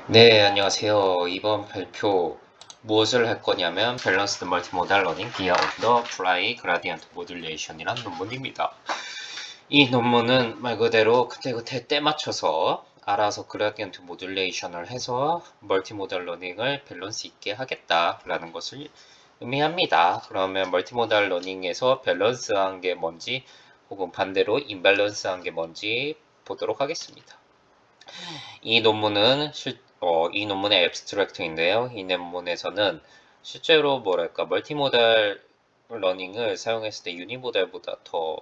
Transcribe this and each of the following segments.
네, 안녕하세요. 이번 발표 무엇을 할 거냐면 밸런스드 멀티모달 러닝 via 온더 플라이 그라디언트 모듈레이션이란 논문입니다. 이 논문은 말 그대로 그때그때 때 맞춰서 알아서 그라디언트 모듈레이션을 해서 멀티모달 러닝을 밸런스 있게 하겠다라는 것을 의미합니다. 그러면 멀티모달 러닝에서 밸런스한 게 뭔지 혹은 반대로 임밸런스한 게 뭔지 보도록 하겠습니다. 이 논문의 앱스트랙트인데요. 이 논문에서는 실제로 뭐랄까 멀티모달 러닝을 사용했을 때 유니모달보다 더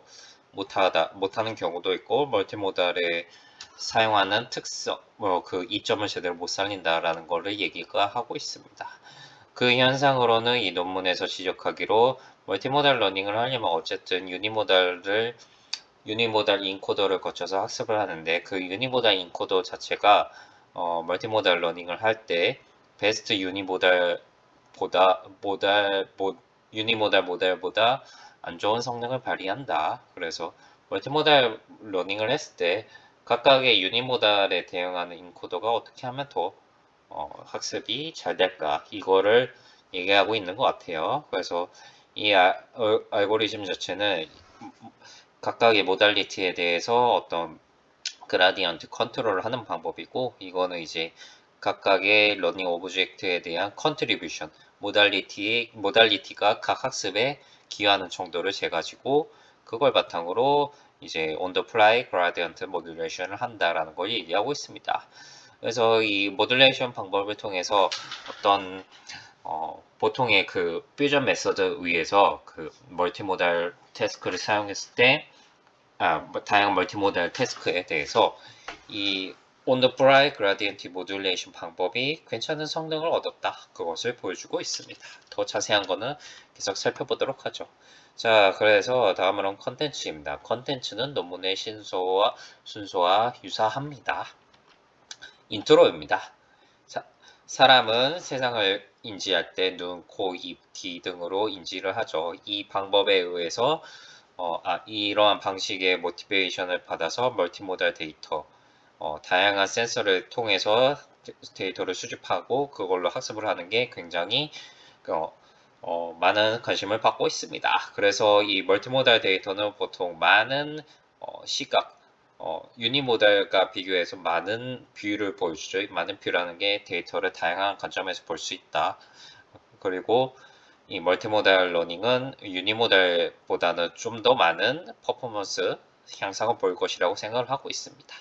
못하는 경우도 있고 멀티모달에 사용하는 특성, 그 이점을 제대로 못 살린다라는 거를 얘기가 하고 있습니다. 그 현상으로는 이 논문에서 지적하기로 멀티모달 러닝을 하려면 어쨌든 유니모달 인코더를 거쳐서 학습을 하는데 그 유니모달 인코더 자체가 멀티모달 러닝을 할 때 베스트 유니모달 모델보다 안 좋은 성능을 발휘한다. 그래서 멀티모달 러닝을 했을 때 각각의 유니모달에 대응하는 인코더가 어떻게 하면 더 학습이 잘 될까 이거를 얘기하고 있는 것 같아요. 그래서 이 알고리즘 자체는 각각의 모달리티에 대해서 어떤 그라디언트 컨트롤을 하는 방법이고 이거는 이제 각각의 러닝 오브젝트에 대한 컨트리뷰션 모달리티가 각 학습에 기여하는 정도를 재가지고 그걸 바탕으로 이제 on the fly gradient modulation을 한다라는 걸 얘기하고 있습니다. 그래서 이 모듈레이션 방법을 통해서 어떤 보통의 그 퓨전 메서드 위에서 그 멀티모달 태스크를 사용했을 때 다양한 멀티모달 태스크에 대해서 이 on the fly gradient modulation 방법이 괜찮은 성능을 얻었다. 그것을 보여주고 있습니다. 더 자세한 거는 계속 살펴보도록 하죠. 자, 그래서 다음으로는 컨텐츠입니다. 컨텐츠는 논문의 순서와 유사합니다. 인트로입니다. 자, 사람은 세상을 인지할 때 눈, 코, 입, 귀 등으로 인지를 하죠. 이 방법에 의해서 이러한 방식의 모티베이션을 받아서 멀티모달 데이터, 다양한 센서를 통해서 데이터를 수집하고 그걸로 학습을 하는 게 굉장히 어, 많은 관심을 받고 있습니다. 그래서 이 멀티모달 데이터는 보통 많은 시각, 유니모달과 비교해서 많은 뷰를 보여주죠. 많은 뷰라는 게 데이터를 다양한 관점에서 볼 수 있다. 그리고 이 멀티모달 러닝은 유니모달보다는 좀 더 많은 퍼포먼스 향상을 보일 것이라고 생각을 하고 있습니다.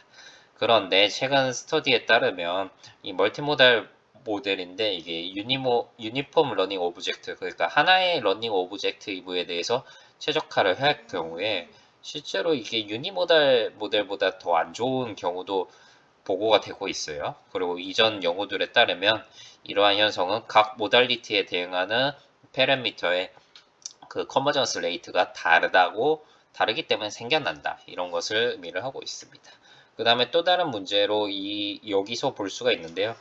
그런데 최근 스터디에 따르면 이 멀티모달 모델인데 이게 유니폼 러닝 오브젝트 그러니까 하나의 러닝 오브젝트에 대해서 최적화를 할 경우에 실제로 이게 유니모달 모델보다 더 안 좋은 경우도 보고가 되고 있어요. 그리고 이전 연구들에 따르면 이러한 현상은 각 모달리티에 대응하는 패러미터의 그 컨버전스 레이트가 다르기 때문에 생겨난다. 이런 것을 의미를 하고 있습니다. 그 다음에 또 다른 문제로 여기서 볼 수가 있는데요.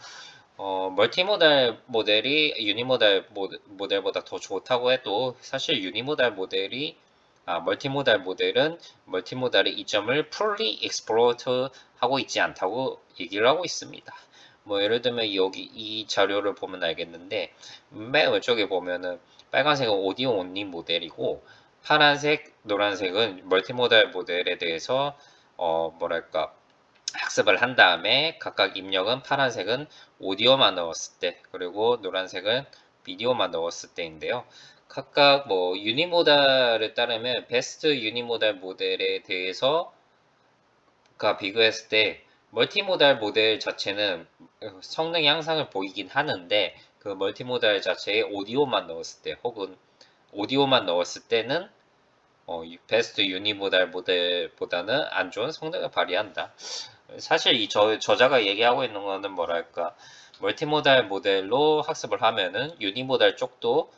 멀티모달 모델이 유니모달 모델보다 더 좋다고 해도 사실 멀티모달 모델은 멀티모달의 이점을 fully exploit 하고 있지 않다고 얘기를 하고 있습니다. 뭐 예를 들면 여기 이 자료를 보면 알겠는데 맨 왼쪽에 보면은 빨간색은 오디오 온리 모델이고 파란색, 노란색은 멀티모달 모델에 대해서 뭐랄까 학습을 한 다음에 각각 입력은 파란색은 오디오만 넣었을 때 그리고 노란색은 비디오만 넣었을 때인데요. 각각 뭐 유니모달에 따르면 베스트 유니모달 모델에 대해서 비교했을 때 멀티모달 모델 자체는 성능 향상을 보이긴 하는데 그 멀티모달 자체에 오디오만 넣었을 때 혹은 오디오만 넣었을 때는 베스트 유니모달 모델보다는 안 좋은 성능을 발휘한다. 사실 이 저자가 얘기하고 있는 거는 뭐랄까 멀티모달 모델로 학습을 하면은 유니모달 쪽도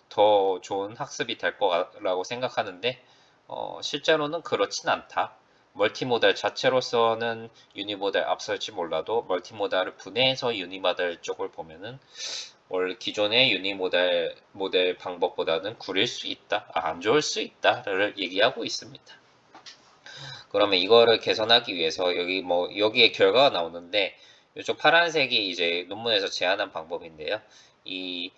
더 좋은 학습이 될 거라고 생각하는데 실제로는 그렇진 않다. 멀티모달 자체로서는 유니모달 앞설지 몰라도 멀티모달을 분해해서 유니모달 쪽을 보면은 원래 기존의 유니모달 모델 방법보다는 구릴 수 있다, 안 좋을 수 있다를 얘기하고 있습니다. 그러면 이거를 개선하기 위해서 여기에 결과가 나오는데 이쪽 파란색이 이제 논문에서 제안한 방법인데요. 이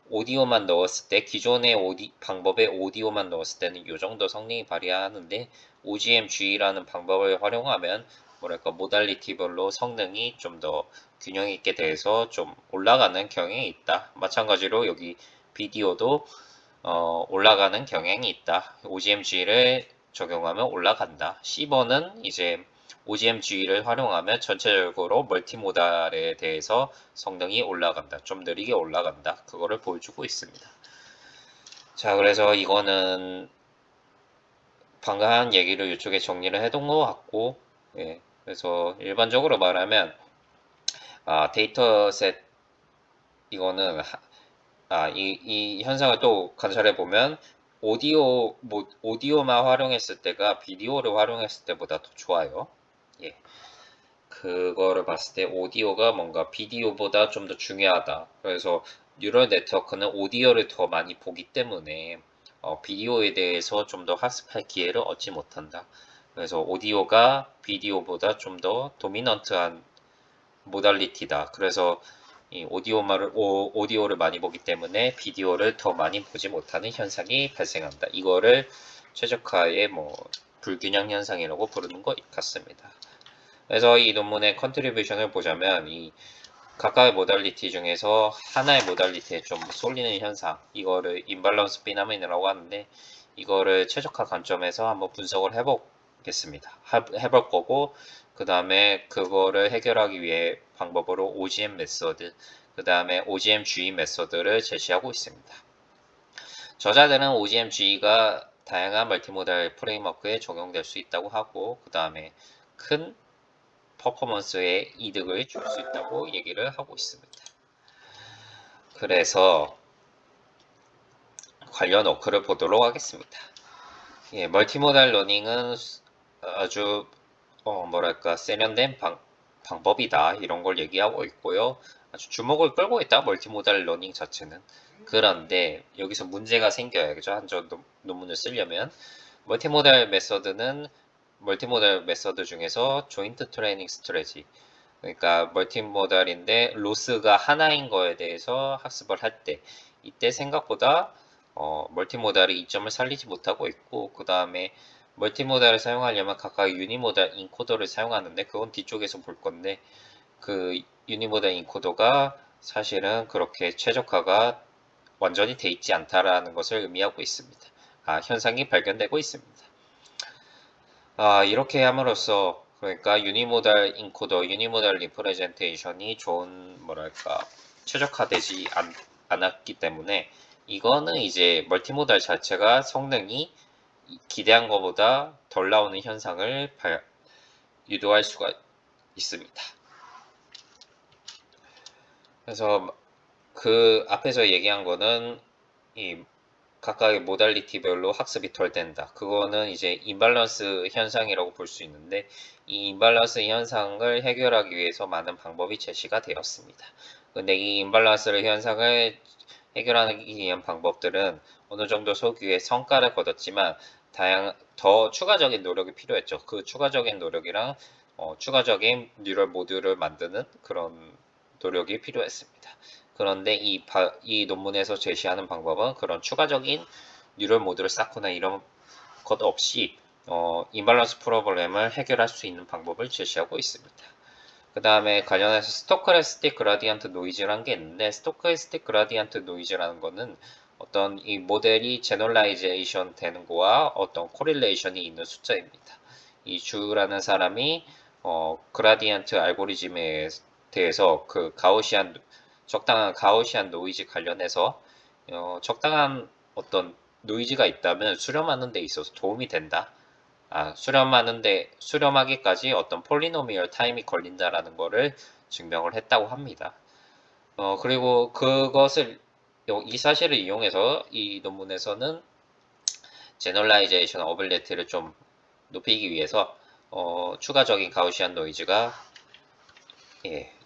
오디오만 넣었을 때 기존의 방법에 오디오만 넣었을 때는 이 정도 성능이 발휘하는데 OGMG라는 방법을 활용하면 뭐랄까 모달리티별로 성능이 좀 더 균형 있게 돼서 좀 올라가는 경향이 있다. 마찬가지로 여기 비디오도 올라가는 경향이 있다. OGMG를 적용하면 올라간다. 10번은 이제 OGMG를 활용하면 전체적으로 멀티모달에 대해서 성능이 올라간다. 좀 느리게 올라간다. 그거를 보여주고 있습니다. 자, 그래서 이거는 방금 한 얘기를 이쪽에 정리를 해둔 것 같고, 예, 그래서 일반적으로 말하면 데이터셋 이거는 이 현상을 또 관찰해 보면 오디오만 활용했을 때가 비디오를 활용했을 때보다 더 좋아요. 예. 그거를 봤을 때 오디오가 뭔가 비디오보다 좀 더 중요하다. 그래서 뉴럴 네트워크는 오디오를 더 많이 보기 때문에 비디오에 대해서 좀 더 학습할 기회를 얻지 못한다. 그래서 오디오가 비디오보다 좀 더 도미넌트한 모달리티다. 그래서 이 오디오를 많이 보기 때문에 비디오를 더 많이 보지 못하는 현상이 발생한다. 이거를 최적화의 불균형 현상이라고 부르는 것 같습니다. 그래서 이 논문의 컨트리뷰션을 보자면 이 각각의 모달리티 중에서 하나의 모달리티에 좀 쏠리는 현상, 이거를 임밸런스 피노미나라고 하는데 이거를 최적화 관점에서 한번 분석을 해보겠습니다. 해볼 거고 그 다음에 그거를 해결하기 위해 방법으로 OGM 메소드, 그 다음에 OGMGE 메소드를 제시하고 있습니다. 저자들은 OGMGE가 다양한 멀티모달 프레임워크에 적용될 수 있다고 하고 그 다음에 큰 퍼포먼스에 이득을 줄 수 있다고 얘기를 하고 있습니다. 그래서 관련 워크를 보도록 하겠습니다. 예, 멀티모달 러닝은 아주 세련된 방법이다 이런 걸 얘기하고 있고요. 아주 주목을 끌고 있다 멀티모달 러닝 자체는. 그런데 여기서 문제가 생겨야죠. 한전 논문을 쓰려면 멀티모달 메서드 중에서 조인트 트레이닝 스트래지, 그러니까 멀티모달인데 로스가 하나인 거에 대해서 학습을 할 때 이때 생각보다 멀티모달의 이점을 살리지 못하고 있고 그 다음에 멀티모달을 사용하려면 각각 유니모달 인코더를 사용하는데 그건 뒤쪽에서 볼 건데 그 유니모달 인코더가 사실은 그렇게 최적화가 완전히 돼 있지 않다라는 것을 의미하고 있습니다. 현상이 발견되고 있습니다. 이렇게 함으로써 그러니까 유니모달 인코더, 유니모달 리프레젠테이션이 좋은 최적화되지 않았기 때문에 이거는 이제 멀티모달 자체가 성능이 기대한 것보다 덜 나오는 현상을 유도할 수가 있습니다. 그래서 그 앞에서 얘기한 거는 이 각각의 모달리티별로 학습이 덜 된다. 그거는 이제 임밸런스 현상이라고 볼 수 있는데 이 임밸런스 현상을 해결하기 위해서 많은 방법이 제시가 되었습니다. 근데 이 임밸런스 현상을 해결하기 위한 방법들은 어느 정도 소규의 성과를 거뒀지만 더 추가적인 노력이 필요했죠. 그 추가적인 노력이랑 추가적인 뉴럴 모듈을 만드는 그런 노력이 필요했습니다. 그런데 이 논문에서 제시하는 방법은 그런 추가적인 뉴럴 모듈을 쌓거나 이런 것 없이 임밸런스 프로블렘을 해결할 수 있는 방법을 제시하고 있습니다. 그 다음에 관련해서 스토커스틱 그라디언트 노이즈라는 게 있는데 스토커스틱 그라디언트 노이즈라는 거는 어떤 이 모델이 제너럴라이제이션 되는 거와 어떤 코릴레이션이 있는 숫자입니다. 이 주라는 사람이 그라디언트 알고리즘에 대해서 그 적당한 가우시안 노이즈 관련해서 적당한 어떤 노이즈가 있다면 수렴하는 데 있어서 도움이 된다. 수렴하기까지 어떤 폴리노미얼 타임이 걸린다라는 거를 증명을 했다고 합니다. 그리고 이 사실을 이용해서 이 논문에서는 제너럴라이제이션 어빌리티를 좀 높이기 위해서 추가적인 가우시안 노이즈가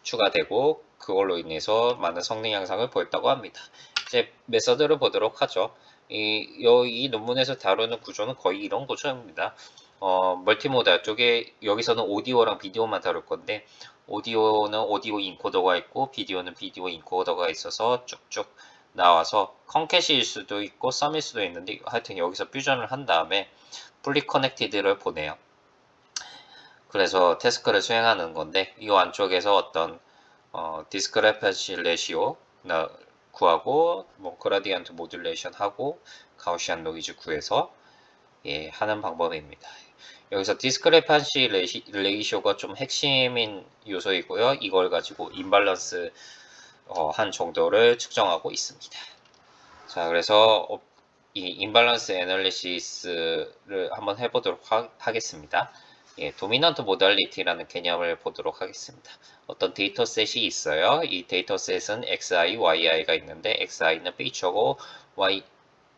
추가되고 그걸로 인해서 많은 성능 향상을 보였다고 합니다. 이제 메서드를 보도록 하죠. 이 논문에서 다루는 구조는 거의 이런 구조입니다. 멀티모달 쪽에 여기서는 오디오랑 비디오만 다룰 건데 오디오는 오디오 인코더가 있고 비디오는 비디오 인코더가 있어서 쭉쭉 나와서 컨캣일 수도 있고 썸일 수도 있는데 하여튼 여기서 퓨전을 한 다음에 풀리 커넥티드를 보내요. 그래서 태스크를 수행하는 건데 이 안쪽에서 어떤 디스크레펜시 레시오 구하고 뭐 그라디언트 모듈레이션 하고 가우시안 노이즈 구해서 예, 하는 방법입니다. 여기서 디스크레판시 레이쇼가 좀 핵심인 요소이고요. 이걸 가지고 임밸런스 한 정도를 측정하고 있습니다. 자, 그래서 이 임밸런스 애널리시스를 한번 해보도록 하겠습니다. 예, 도미넌트 모달리티라는 개념을 보도록 하겠습니다. 어떤 데이터셋이 있어요. 이 데이터셋은 xi, yi가 있는데 xi는 피처고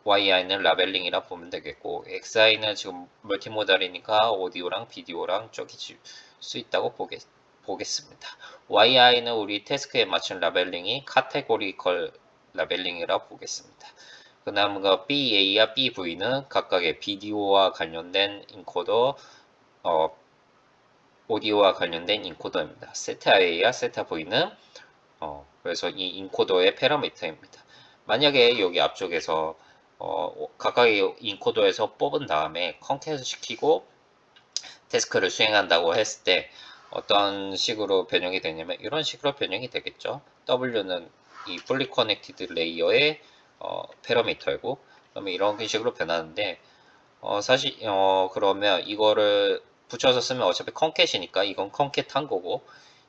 yi는 라벨링이라 보면 되겠고 xi는 지금 멀티모달이니까 오디오랑 비디오랑 쪼개질 수 있다고 보겠습니다. yi는 우리 태스크에 맞춘 라벨링이 카테고리컬 라벨링이라 보겠습니다. 그 다음은 BA와 BV는 각각의 비디오와 관련된 인코더, 오디오와 관련된 인코더입니다. 세타 A와 세타 V는 그래서 이 인코더의 패러미터입니다. 만약에 여기 앞쪽에서 각각의 인코더에서 뽑은 다음에 컨캣을 시키고 태스크를 수행한다고 했을 때 어떤 식으로 변형이 되냐면 이런 식으로 변형이 되겠죠. W는 이 fully connected 레이어의 패러미터이고 그러면 이런 식으로 변하는데 사실 그러면 이거를 붙여서 쓰면 어차피 컨캣이니까 이건 컨캣한 거고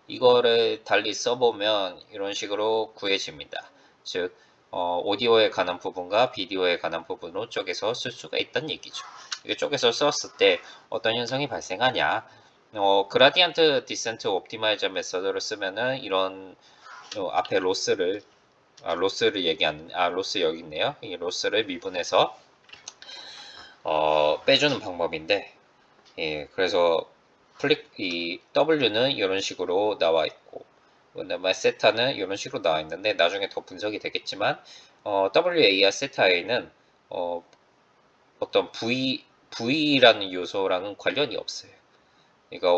이거를 달리 써보면 이런 식으로 구해집니다. 즉 오디오에 관한 부분과 비디오에 관한 부분으로 쪼개서 쓸 수가 있다는 얘기죠. 이게 쪼개서 썼을 때 어떤 현상이 발생하냐 그라디언트 디센트 옵티마이저 메서드를 쓰면은 이런 앞에 로스를 얘기하는 로스 여기 있네요. 이 로스를 미분해서 빼주는 방법인데 예, 그래서 이 W는 이런 식으로 나와 있고 그다음에 세타는 이런 식으로 나와 있는데 나중에 더 분석이 되겠지만 WA와 세타 A는 어떤 V라는 요소랑은 관련이 없어요. 그러니까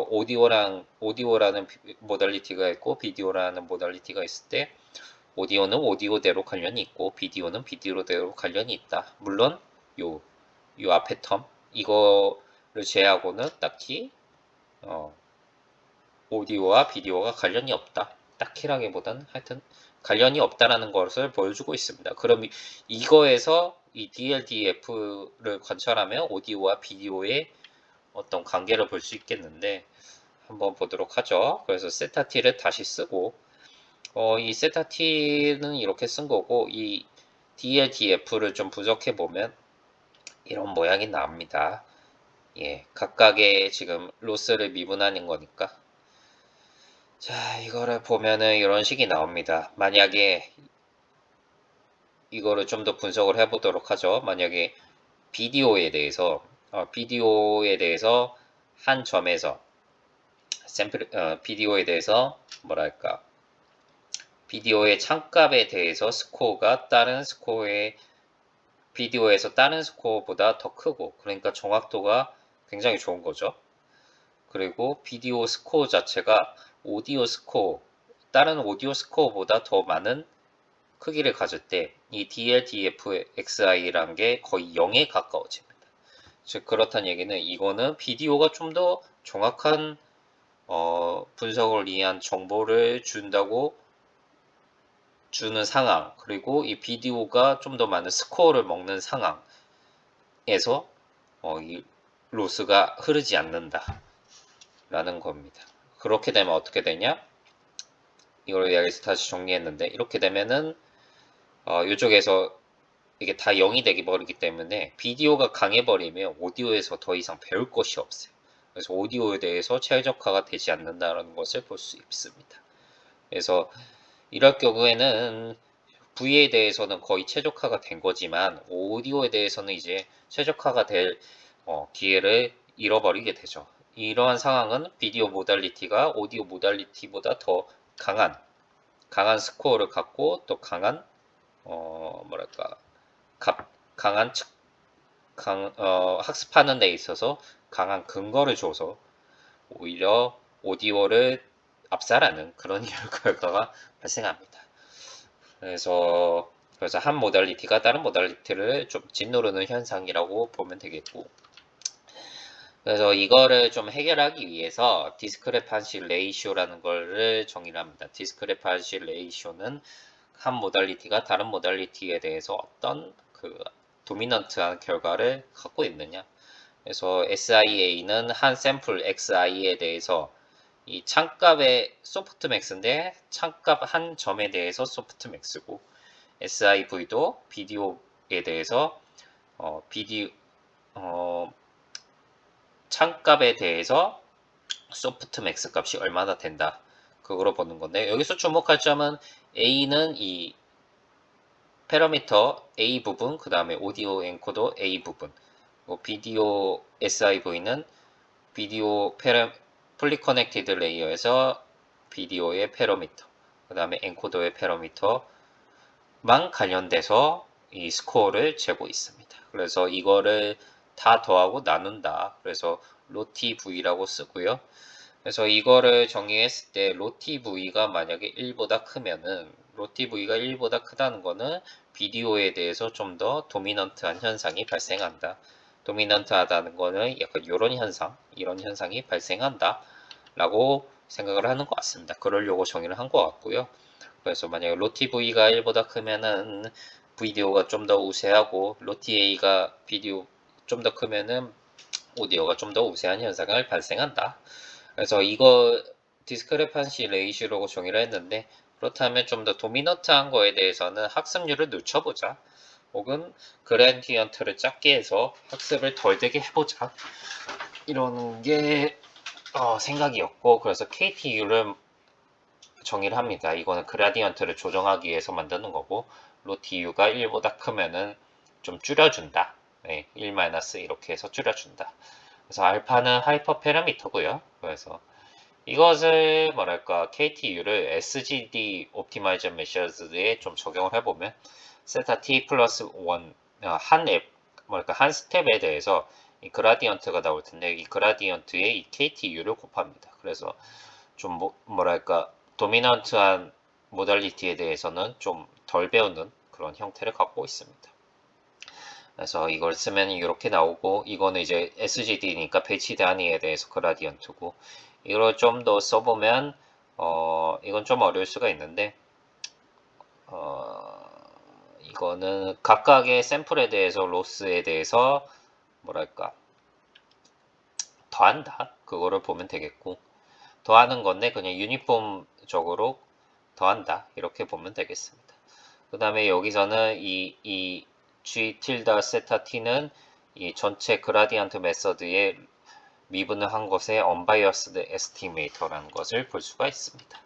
오디오라는 모달리티가 있고 비디오라는 모달리티가 있을 때 오디오는 오디오대로 관련이 있고 비디오는 비디오대로 관련이 있다. 물론 요 앞에 텀 이거를 제외하고는 딱히 오디오와 비디오가 관련이 없다. 딱히라기보다는 하여튼 관련이 없다라는 것을 보여주고 있습니다. 그럼 이거에서 이 DLDF를 관찰하면 오디오와 비디오의 어떤 관계를 볼 수 있겠는데 한번 보도록 하죠. 그래서 세타 T를 다시 쓰고 이 세타 T는 이렇게 쓴 거고 이 DLDF를 좀 분석해 보면 이런 모양이 나옵니다. 예, 각각의 지금 로스를 미분하는 거니까. 자, 이거를 보면은 이런 식이 나옵니다. 만약에 이거를 좀 더 분석을 해보도록 하죠. 만약에 비디오에 대해서 한 점에서 비디오에 대해서 뭐랄까 비디오의 창값에 대해서 스코어가 비디오에서 다른 스코어보다 더 크고 그러니까 정확도가 굉장히 좋은 거죠. 그리고 비디오 스코어 자체가 다른 오디오 스코어보다 더 많은 크기를 가질 때 이 DLDFXI라는 게 거의 0에 가까워집니다. 즉 그렇다는 얘기는 이거는 비디오가 좀 더 정확한 분석을 위한 정보를 주는 상황 그리고 이 비디오가 좀 더 많은 스코어를 먹는 상황에서 이 로스가 흐르지 않는다 라는 겁니다. 그렇게 되면 어떻게 되냐? 이걸 여기서 다시 정리했는데 이렇게 되면은 이쪽에서 이게 다 0이 되기 버리기 때문에 비디오가 강해버리면 오디오에서 더 이상 배울 것이 없어요. 그래서 오디오에 대해서 최적화가 되지 않는다는 것을 볼 수 있습니다. 그래서 이럴 경우에는 V에 대해서는 거의 최적화가 된 거지만 오디오에 대해서는 이제 최적화가 될 기회를 잃어버리게 되죠. 이러한 상황은 비디오 모달리티가 오디오 모달리티보다 더 강한 스코어를 갖고 또 강한 뭐랄까 강한 학습하는 데 있어서 강한 근거를 줘서 오히려 오디오를 압살하는 그런 결과가 발생합니다. 그래서 한 모달리티가 다른 모달리티를 좀 짓누르는 현상이라고 보면 되겠고, 그래서 이거를 좀 해결하기 위해서 디스크레판시 레이쇼라는 거를 정의를 합니다. 디스크레판시 레이쇼는 한 모달리티가 다른 모달리티에 대해서 어떤 그 도미넌트한 결과를 갖고 있느냐. 그래서 SIA는 한 샘플 XI에 대해서 이 창값의 소프트맥스인데 창값 한 점에 대해서 소프트맥스고, SIV도 비디오에 대해서 비디오 창값에 대해서 소프트맥스 값이 얼마나 된다, 그거로 보는 건데, 여기서 주목할 점은 A는 이 패러미터 A 부분, 그 다음에 오디오 엔코더 A 부분, 비디오 SIV는 비디오 풀리 커넥티드 레이어에서 비디오의 패러미터, 그 다음에 엔코더의 패러미터만 관련돼서 이 스코어를 재고 있습니다. 그래서 이거를 다 더하고 나눈다. 그래서 로티 V라고 쓰고요. 그래서 이거를 정의했을 때 로티 V가 만약에 1보다 크면은, 로티 V가 1보다 크다는 거는 비디오에 대해서 좀 더 도미넌트한 현상이 발생한다. 도미넌트하다는 거는 약간 이런 현상이 발생한다 라고 생각을 하는 것 같습니다. 그러려고 정의를 한 것 같고요. 그래서 만약에 로티 V가 1보다 크면은 비디오가 좀 더 우세하고, 로티 A가 비디오 좀 더 크면은 오디오가 좀 더 우세한 현상을 발생한다. 그래서 이거 디스크레판시 레이시오라고 정의를 했는데, 그렇다면 좀 더 도미넌트한 거에 대해서는 학습률을 늦춰보자, 혹은 그레디언트를 작게 해서 학습을 덜 되게 해보자, 이런 게 생각이었고, 그래서 KTU를 정의를 합니다. 이거는 그라디언트를 조정하기 위해서 만드는 거고, 로티U가 1보다 크면은 좀 줄여준다. 네, 1 이렇게 해서 줄여준다. 그래서 알파는 하이퍼 패러미터고요. 그래서 이것을 뭐랄까 KTU를 SGD 옵티마이저 메셔즈에 좀 적용을 해보면, 세타 T 플러스 1 한 스텝에 대해서 이 그라디언트가 나올 텐데, 이 그라디언트에 이 KTU를 곱합니다. 그래서 좀 뭐랄까 도미넌트한 모달리티에 대해서는 좀 덜 배우는 그런 형태를 갖고 있습니다. 그래서 이걸 쓰면 이렇게 나오고, 이거는 이제 SGD니까 배치 단위에 대해서 그라디언트고, 이걸 좀 더 써보면 이건 좀 어려울 수가 있는데, 이거는 각각의 샘플에 대해서 로스에 대해서 뭐랄까 더한다, 그거를 보면 되겠고, 더하는 건데 그냥 유니폼적으로 더한다, 이렇게 보면 되겠습니다. 그 다음에 여기서는 이 G 틸다 세타 T는 이 전체 그라디언트 메서드에 미분을 한 것의 unbiased estimator라는 것을 볼 수가 있습니다.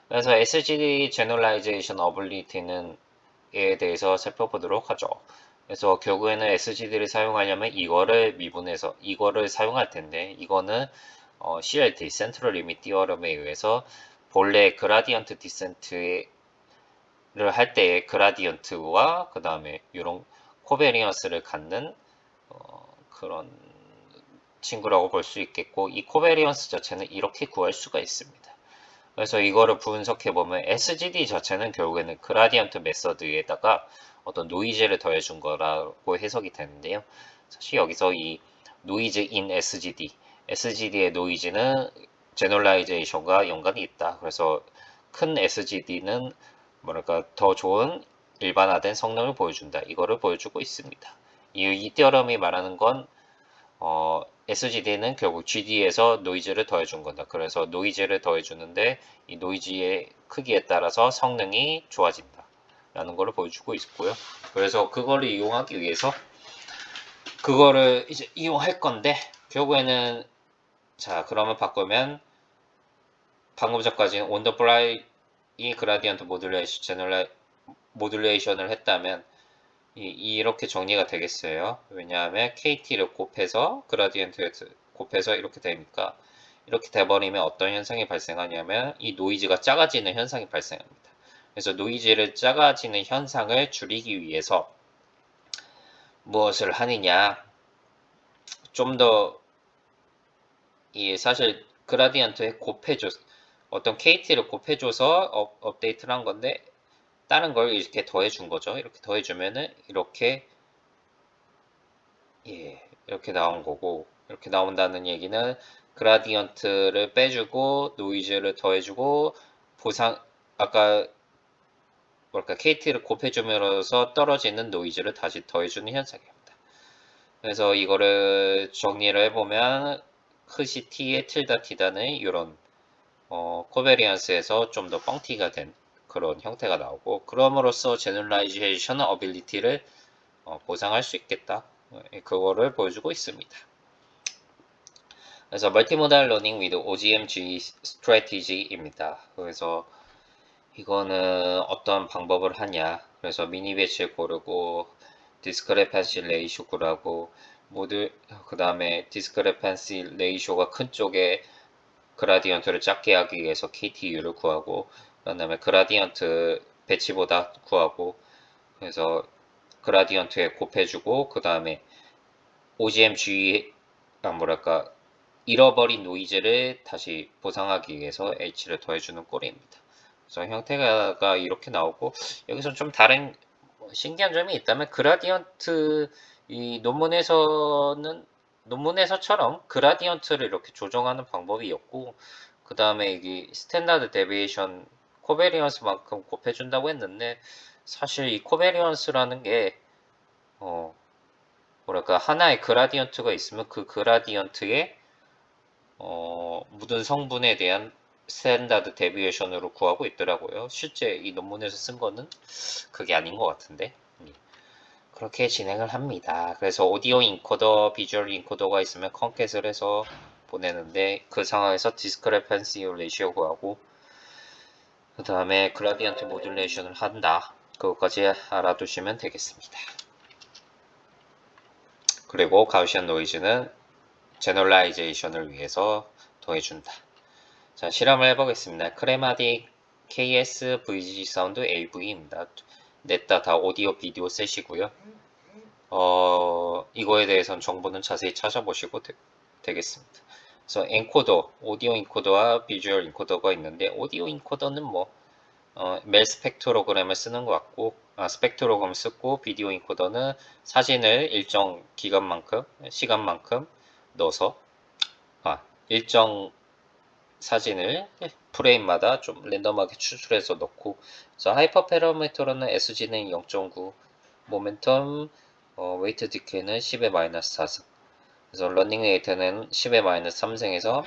그래서 SGD generalization ability는 에 대해서 살펴보도록 하죠. 그래서 결국에는 SGD를 사용하려면 이거를 미분해서 이거를 사용할 텐데, 이거는 CLT 센트럴 리밋 디어럼에 의해서 본래 그라디언트 디센트를 할 때의 그라디언트와 그 다음에 이런 코베리언스를 갖는 그런 친구라고 볼 수 있겠고, 이 코베리언스 자체는 이렇게 구할 수가 있습니다. 그래서 이거를 분석해보면 SGD 자체는 결국에는 그라디언트 메서드에다가 어떤 노이즈를 더해준 거라고 해석이 되는데요. 사실 여기서 이 노이즈 인 SGD, SGD의 노이즈는 제너럴라이제이션과 연관이 있다. 그래서 큰 SGD는 뭐랄까 더 좋은 일반화된 성능을 보여준다, 이거를 보여주고 있습니다. 이 띠어럼이 말하는 건 SGD는 결국 GD에서 노이즈를 더해준 거다. 그래서 노이즈를 더해주는데 이 노이즈의 크기에 따라서 성능이 좋아진다 라는 걸 보여주고 있고요. 그래서 그거를 이용하기 위해서 그거를 이제 이용할 건데, 결국에는 자 그러면 바꾸면 방금 전까지는 on the fly 이 그라디언트 모듈레이션을 했다면 이렇게 정리가 되겠어요. 왜냐하면 KT를 곱해서 그라디언트 곱해서 이렇게 되니까, 이렇게 돼버리면 어떤 현상이 발생하냐면 이 노이즈가 작아지는 현상이 발생합니다. 그래서 노이즈를 작아지는 현상을 줄이기 위해서 무엇을 하느냐, 좀 더 이 사실 그라디언트에 곱해줘 어떤 KT를 곱해줘서 업데이트를 한 건데 다른 걸 이렇게 더해준 거죠. 이렇게 더해주면은 이렇게 이렇게 나온 거고 이렇게 나온다는 얘기는 그라디언트를 빼주고 노이즈를 더해주고 보상 아까 뭐랄까 KT를 곱해줌으로써 떨어지는 노이즈를 다시 더해주는 현상입니다. 그래서 이거를 정리를 해보면 크시 T의 tilda T다는 이런 코베리언스에서 좀 더 뻥튀가 된 그런 형태가 나오고 그럼으로써 제너럴라이제이션 어빌리티를 보상할 수 있겠다. 그거를 보여주고 있습니다. 그래서 멀티모달 러닝 위드 OGMG 스트래티지입니다. 그래서 이거는 어떤 방법을 하냐. 그래서 미니 배치를 고르고 디스크레펜시 레이쇼 구하고 모두 그 다음에 디스크레펜시 레이쇼가 큰 쪽에 그라디언트를 작게 하기 위해서 KTU를 구하고 그 다음에 그라디언트 배치보다 구하고 그래서 그라디언트에 곱해주고 그 다음에 OGMG 뭐랄까 잃어버린 노이즈를 다시 보상하기 위해서 H를 더해주는 꼴입니다. 그래서 형태가 이렇게 나오고 여기서 좀 다른 신기한 점이 있다면 그라디언트 이 논문에서처럼 그라디언트를 이렇게 조정하는 방법이었고 그 다음에 이게 스탠다드 데비에이션 코베리언스만큼 곱해준다고 했는데 사실 이 코베리언스라는 게 뭐랄까 하나의 그라디언트가 있으면 그 그라디언트의 묻은 성분에 대한 스탠다드 데비에이션으로 구하고 있더라고요. 실제 이 논문에서 쓴 거는 그게 아닌 것 같은데 그렇게 진행을 합니다. 그래서 오디오 인코더, 비주얼 인코더가 있으면 컨캣을 해서 보내는데 그 상황에서 디스크레펜시 레이시오 구하고 그 다음에 그라디언트 모듈레이션을 한다. 그것까지 알아두시면 되겠습니다. 그리고 가우시안 노이즈는 제너럴라이제이션을 위해서 더해준다. 자, 실험을 해보겠습니다. 크레마딕 KS VG 사운드 AV입니다. 냈다 다 오디오 비디오 셋이고요. 이거에 대해서는 정보는 자세히 찾아보시고 되겠습니다. 그래서 엔코더, 오디오 인코더와 비주얼 인코더가 있는데 오디오 인코더는 멜 스펙트로그램을 쓰는 것 같고 스펙트로그램 쓰고 비디오 인코더는 사진을 일정 시간만큼 넣어서 일정 사진을 프레임마다 좀 랜덤하게 추출해서 넣고 그래서 하이퍼 패러미터로는 SG는 0.9 모멘텀 웨이트 디케이는 10의 마이너스 4승 그래서 러닝 레이트는 10의 마이너스 3승에서